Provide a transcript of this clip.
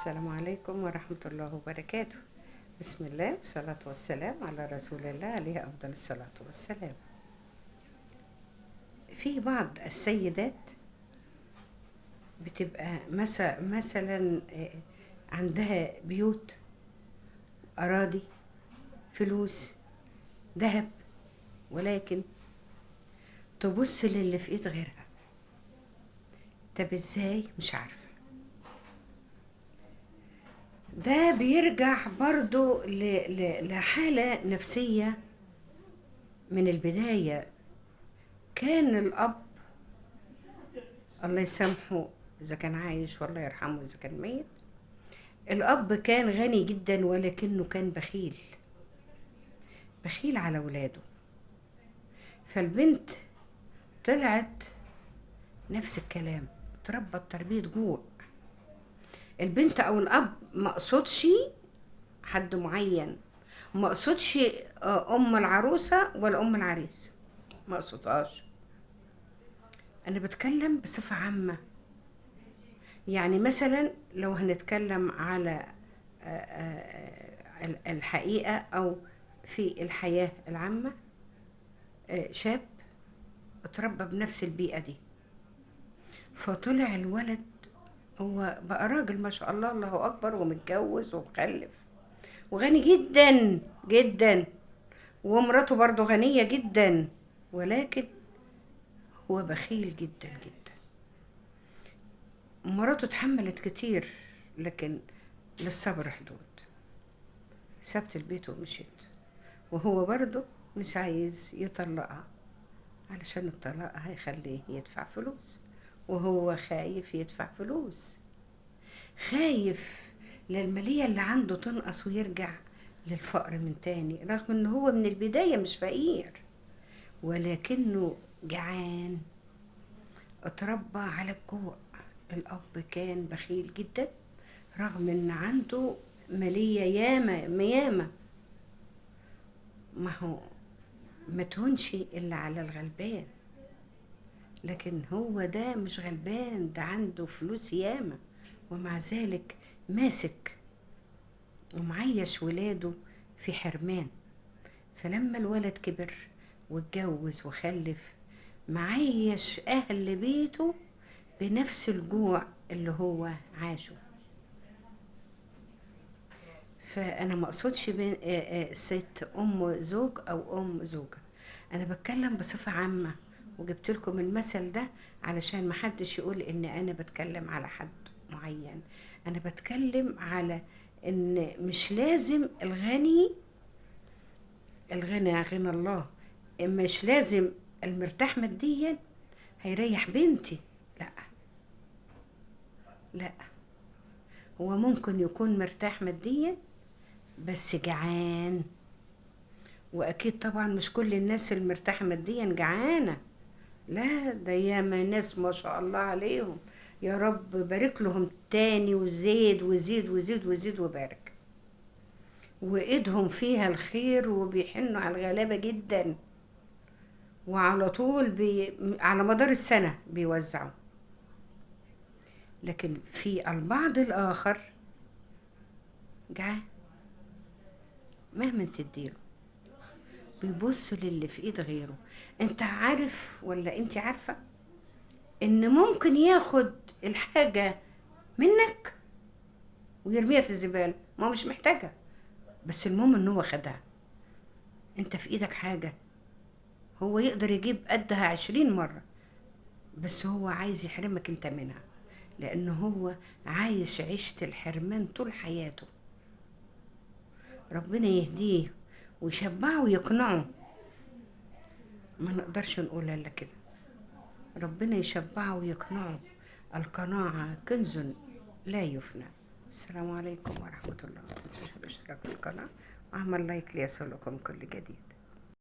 السلام عليكم ورحمة الله وبركاته. بسم الله والصلاة والسلام على رسول الله عليه أفضل الصلاة والسلام. في بعض السيدات بتبقى مثلا عندها بيوت، أراضي، فلوس، ذهب، ولكن تبص للي في ايد غيرها. طب ازاي؟ مش عارفة. ده بيرجع برضو لحالة نفسية من البداية. كان الأب الله يسامحه إذا كان عايش والله يرحمه إذا كان ميت، الأب كان غني جدا ولكنه كان بخيل على ولاده. فالبنت طلعت نفس الكلام، تربت تربية جوع. البنت أو الأب مقصودش حد معين، مقصودش أم العروسة ولا أم العريس، مقصودهاش. أنا بتكلم بصفة عامة. يعني مثلا لو هنتكلم على الحقيقة أو في الحياة العامة، شاب اتربى بنفس البيئة دي، فطلع الولد هو بقى راجل ما شاء الله، الله أكبر، ومتجوز ومخلف وغني جدا جدا، ومراته برضو غنية جدا، ولكن هو بخيل جدا جدا. مراته اتحملت كتير لكن للصبر حدود، سابت البيت ومشيت، وهو برضو مش عايز يطلقها علشان الطلاق هيخليه يدفع فلوس، وهو خايف يدفع فلوس، خايف للمالية اللي عنده تنقص ويرجع للفقر من تاني، رغم ان هو من البداية مش فقير ولكنه جعان، اتربى على الجوع. الأب كان بخيل جدا رغم ان عنده مالية ياما. ما هو ما تهونش إلا على الغلبان، لكن هو ده مش غلبان، ده عنده فلوس ياما، ومع ذلك ماسك ومعيش ولاده في حرمان. فلما الولد كبر واتجوز وخلف، معيش أهل بيته بنفس الجوع اللي هو عاشه. فأنا مقصودش بين ست أم زوج أو أم زوجة، أنا بتكلم بصفة عامة، وجبت لكم المثل ده علشان محدش يقول إن أنا بتكلم على حد معين. أنا بتكلم على إن مش لازم الغنى غنى الله، مش لازم المرتاح ماديا هيريح بنتي. لا لا، هو ممكن يكون مرتاح ماديا بس جعان، واكيد طبعا مش كل الناس المرتاحه ماديا جعانه، لا، ده ياما ناس ما شاء الله عليهم، يا رب بارك لهم تاني، وزيد وزيد وزيد وزيد وبارك، وايدهم فيها الخير وبيحنوا على الغلابه جدا، وعلى طول على مدار السنه بيوزعوا. لكن في البعض الاخر جعان مهما تديله، بيبص للي في ايد غيره. انت عارف ولا انت عارفة ان ممكن ياخد الحاجة منك ويرميها في الزبالة، ما هو مش محتاجها، بس المهم ان هو خدها. انت في ايدك حاجة هو يقدر يجيب قدها 20 مرة، بس هو عايز يحرمك انت منها، لان هو عايش عيشة الحرمان طول حياته. ربنا يهديه ويشبعه ويقنعه، ما نقدرش نقول الا كده، ربنا يشبعه ويقنعه. القناعة كنز لا يفنى. السلام عليكم ورحمة الله. ما تنسوش الاشتراك في القناة وعمل لايك ليصلكم كل جديد.